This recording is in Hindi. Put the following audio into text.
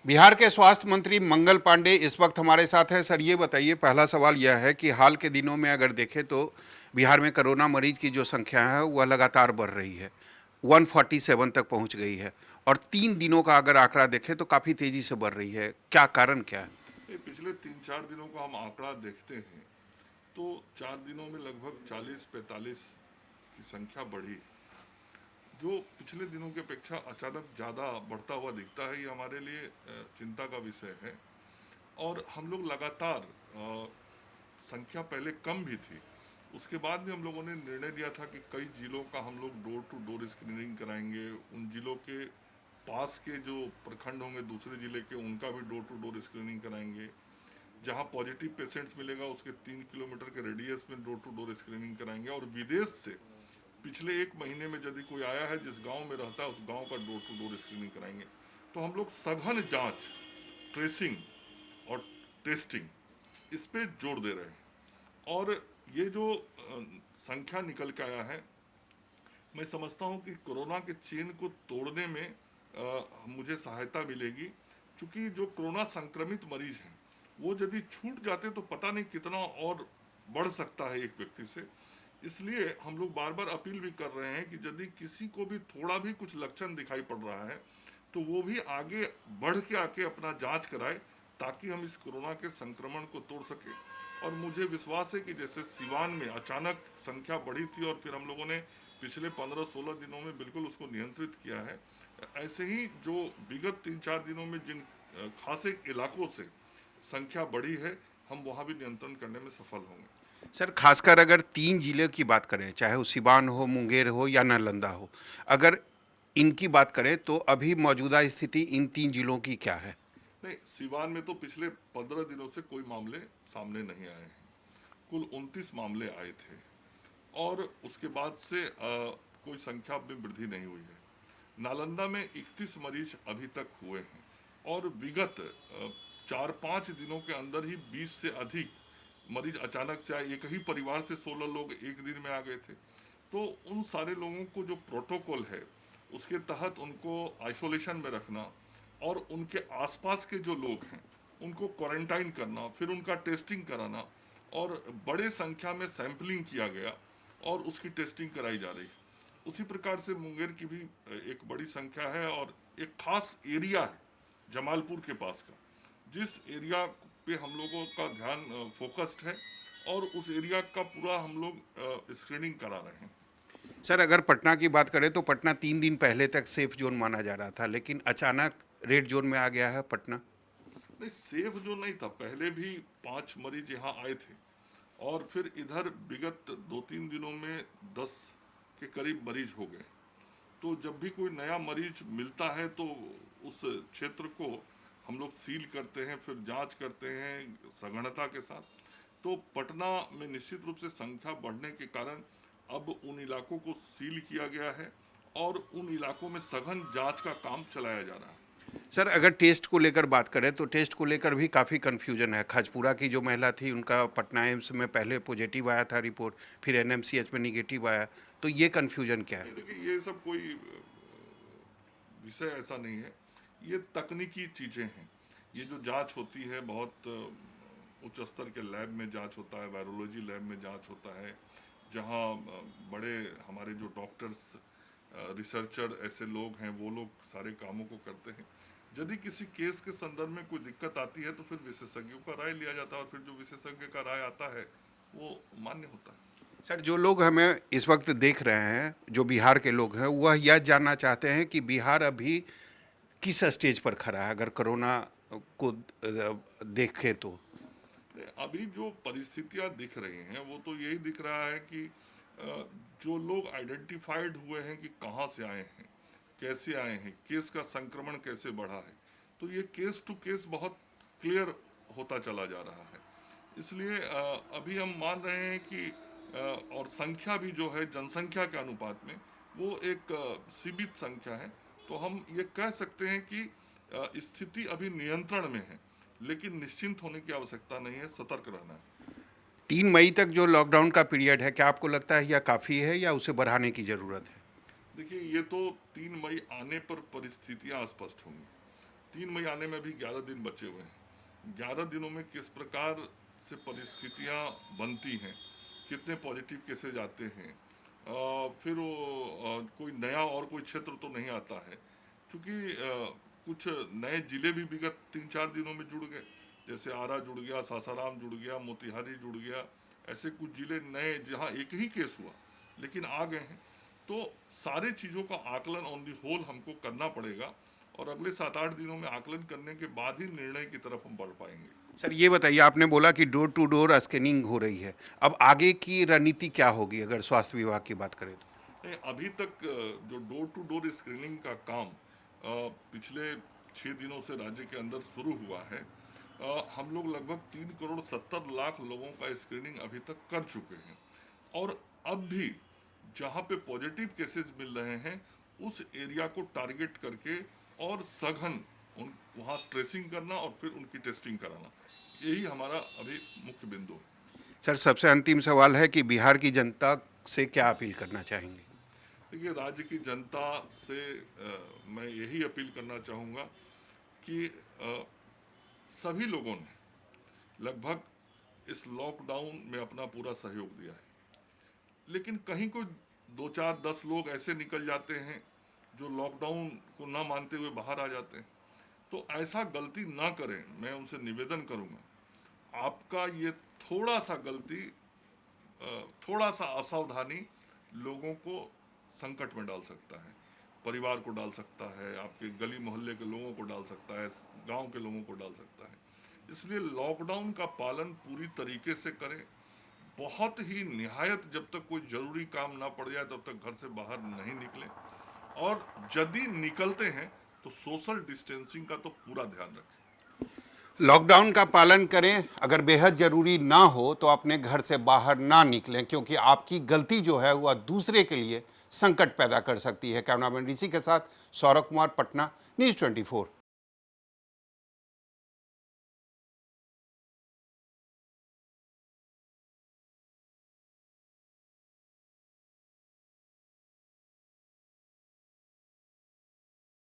बिहार के स्वास्थ्य मंत्री मंगल पांडे इस वक्त हमारे साथ हैं। सर, ये बताइए, पहला सवाल यह है कि हाल के दिनों में अगर देखें तो बिहार में कोरोना मरीज की जो संख्या है वह लगातार बढ़ रही है, 147 तक पहुंच गई है। और 3 दिनों का अगर आंकड़ा देखें तो काफ़ी तेजी से बढ़ रही है। क्या कारण क्या है? ये पिछले 3-4 दिनों का हम आंकड़ा देखते हैं तो 4 दिनों में लगभग 40-45 की संख्या बढ़ी, जो पिछले दिनों की अपेक्षा अचानक ज़्यादा बढ़ता हुआ दिखता है। ये हमारे लिए चिंता का विषय है। और हम लोग लगातार संख्या पहले कम भी थी, उसके बाद भी हम लोगों ने निर्णय लिया था कि कई जिलों का हम लोग डोर टू डोर स्क्रीनिंग कराएंगे। उन जिलों के पास के जो प्रखंड होंगे दूसरे जिले के, उनका भी डोर टू डोर स्क्रीनिंग कराएंगे। जहां पॉजिटिव पेशेंट्स मिलेगा उसके 3 किलोमीटर के रेडियस में डोर टू डोर स्क्रीनिंग कराएंगे। और विदेश से पिछले 1 महीने में यदि कोई आया है, जिस गांव में रहता है उस गांव का डोर टू डोर स्क्रीनिंग कराएंगे। तो हम लोग सघन जांच, ट्रेसिंग और टेस्टिंग, इस पे जोर दे रहे हैं। और ये जो संख्या निकल के आया है, मैं समझता हूँ कि कोरोना के चेन को तोड़ने में मुझे सहायता मिलेगी। क्योंकि जो कोरोना संक्रमित मरीज हैं वो यदि छूट जाते तो पता नहीं कितना और बढ़ सकता है एक व्यक्ति से। इसलिए हम लोग बार बार अपील भी कर रहे हैं कि यदि किसी को भी थोड़ा भी कुछ लक्षण दिखाई पड़ रहा है तो वो भी आगे बढ़ के आके अपना जांच कराए, ताकि हम इस कोरोना के संक्रमण को तोड़ सके। और मुझे विश्वास है कि जैसे सिवान में अचानक संख्या बढ़ी थी और फिर हम लोगों ने पिछले 15-16 दिनों में बिल्कुल उसको नियंत्रित किया है, ऐसे ही जो विगत 3-4 दिनों में जिन खास एक इलाकों से संख्या बढ़ी है, हम वहाँ भी नियंत्रण करने में सफल होंगे। सर, खासकर अगर 3 जिले की बात करें, चाहे वो सिवान हो, मुंगेर हो या नालंदा हो, अगर इनकी बात करें तो अभी मौजूदा स्थिति इन 3 जिलों की क्या है? नहीं, सिवान में तो पिछले 15 दिनों से कोई मामले सामने नहीं आए हैं। कुल 29 मामले आए थे और उसके बाद से कोई संख्या में वृद्धि नहीं हुई है। नालंदा में 31 मरीज अभी तक हुए हैं और विगत 4-5 दिनों के अंदर ही 20 से अधिक मरीज अचानक से आए। एक ही परिवार से 16 लोग एक दिन में आ गए थे। तो उन सारे लोगों को जो प्रोटोकॉल है उसके तहत उनको आइसोलेशन में रखना और उनके आसपास के जो लोग हैं उनको क्वारंटाइन करना, फिर उनका टेस्टिंग कराना, और बड़े संख्या में सैंपलिंग किया गया और उसकी टेस्टिंग कराई जा रही है। उसी प्रकार से मुंगेर की भी एक बड़ी संख्या है और एक खास एरिया है जमालपुर के पास का, जिस एरिया पे हम लोगों का ध्यान फोकस्ड है और उस एरिया का पूरा हम लोग स्क्रीनिंग करा रहे हैं। सर, अगर पटना की बात करें तो पटना 3 दिन पहले तक सेफ जोन माना जा रहा था, लेकिन अचानक रेड जोन में आ गया है पटना। नहीं, सेफ जो नहीं था, पहले भी 5 मरीज यहाँ आए थे और फिर इधर विगत 2-3 दिनों में 10 के करीब मरीज हो गए। तो जब भी कोई नया मरीज मिलता है तो उस क्षेत्र को हम लोग सील करते हैं, फिर जांच करते हैं सघनता के साथ। तो पटना में निश्चित रूप से संख्या बढ़ने के कारण अब उन इलाकों को सील किया गया है और उन इलाकों में सघन जांच का काम चलाया जा रहा है। सर, अगर टेस्ट को लेकर बात करें तो टेस्ट को लेकर भी काफ़ी कन्फ्यूजन है। खाजपुरा की जो महिला थी, उनका पटना एम्स में पहले पॉजिटिव आया था रिपोर्ट, फिर एनएमसीएच में निगेटिव आया। तो ये कन्फ्यूजन क्या है? नहीं, देखिए, ये सब कोई विषय ऐसा नहीं है। ये तकनीकी चीज़ें हैं। ये जो जांच होती है बहुत उच्च स्तर के लैब में जांच होता है, वायरोलॉजी लैब में जांच होता है, जहां बड़े हमारे जो डॉक्टर्स, रिसर्चर ऐसे लोग हैं, वो लोग सारे कामों को करते हैं। यदि किसी केस के संदर्भ में कोई दिक्कत आती है तो फिर विशेषज्ञों का राय लिया जाता है और फिर जो विशेषज्ञ का राय आता है वो मान्य होता है। सर, जो लोग हमें इस वक्त देख रहे हैं, जो बिहार के लोग हैं, वह यह जानना चाहते हैं कि बिहार अभी किस स्टेज पर खड़ा है अगर कोरोना को देखें तो। अभी जो परिस्थितियां दिख रही हैं वो तो यही दिख रहा है कि जो लोग आइडेंटिफाइड हुए हैं कि कहाँ से आए हैं, कैसे आए हैं, केस का संक्रमण कैसे बढ़ा है, तो ये केस टू केस बहुत क्लियर होता चला जा रहा है। इसलिए अभी हम मान रहे हैं कि और संख्या भी जो है जनसंख्या के अनुपात में वो एक सीमित संख्या है। तो हम ये कह सकते हैं कि स्थिति अभी नियंत्रण में है, लेकिन निश्चिंत होने की आवश्यकता नहीं है, सतर्क रहना है। 3 मई तक जो लॉकडाउन का पीरियड है, क्या आपको लगता है यह काफ़ी है या उसे बढ़ाने की ज़रूरत है? देखिए, ये तो 3 मई आने पर परिस्थितियां स्पष्ट होंगी। 3 मई आने में भी 11 दिन बचे हुए हैं। 11 दिनों में किस प्रकार से परिस्थितियां बनती हैं, कितने पॉजिटिव केसेज आते हैं, फिर वो कोई नया और कोई क्षेत्र तो नहीं आता है, क्योंकि कुछ नए जिले भी विगत 3-4 दिनों में जुड़ गए, जैसे आरा जुड़ गया, सासाराम जुड़ गया, मोतिहारी जुड़ गया, ऐसे कुछ जिले नए जहां एक ही केस हुआ लेकिन आ गए हैं। तो सारे चीज़ों का आकलन ऑन दी होल हमको करना पड़ेगा और अगले 7-8 दिनों में आकलन करने के बाद ही निर्णय की तरफ हम बढ़ पाएंगे। सर ये बताइए, आपने बोला कि डोर टू डोर स्कैनिंग हो रही है, अब आगे की रणनीति क्या होगी अगर स्वास्थ्य विभाग की बात करें तो? नहीं, अभी तक जो डोर टू डोर स्क्रीनिंग का काम पिछले 6 दिनों से राज्य के अंदर शुरू हुआ है। हम लोग लगभग 3,70,00,000 लोगों का स्क्रीनिंग अभी तक कर चुके हैं और अब भी जहां पे पॉजिटिव केसेस मिल रहे हैं उस एरिया को टारगेट करके और सघन वहाँ ट्रेसिंग करना और फिर उनकी टेस्टिंग कराना, यही हमारा अभी मुख्य बिंदु है। सर सबसे अंतिम सवाल है कि बिहार की जनता से क्या अपील करना चाहेंगे? देखिए, राज्य की जनता से मैं यही अपील करना चाहूँगा कि सभी लोगों ने लगभग इस लॉकडाउन में अपना पूरा सहयोग दिया है, लेकिन कहीं कोई 2-4-10 लोग ऐसे निकल जाते हैं जो लॉकडाउन को ना मानते हुए बाहर आ जाते हैं। तो ऐसा गलती ना करें, मैं उनसे निवेदन करूँगा। आपका ये थोड़ा सा गलती, थोड़ा सा असावधानी लोगों को संकट में डाल सकता है, परिवार को डाल सकता है, आपके गली मोहल्ले के लोगों को डाल सकता है, गांव के लोगों को डाल सकता है। इसलिए लॉकडाउन का पालन पूरी तरीके से करें। बहुत ही निहायत जब तक कोई जरूरी काम ना पड़ जाए तब तक घर से बाहर नहीं निकलें और यदि निकलते हैं तो सोशल डिस्टेंसिंग का तो पूरा ध्यान रखें। लॉकडाउन का पालन करें, अगर बेहद जरूरी ना हो तो अपने घर से बाहर ना निकलें, क्योंकि आपकी गलती जो है वह दूसरे के लिए संकट पैदा कर सकती है। कैमरामैन ऋषि के साथ सौरभ कुमार, पटना, न्यूज़ 24।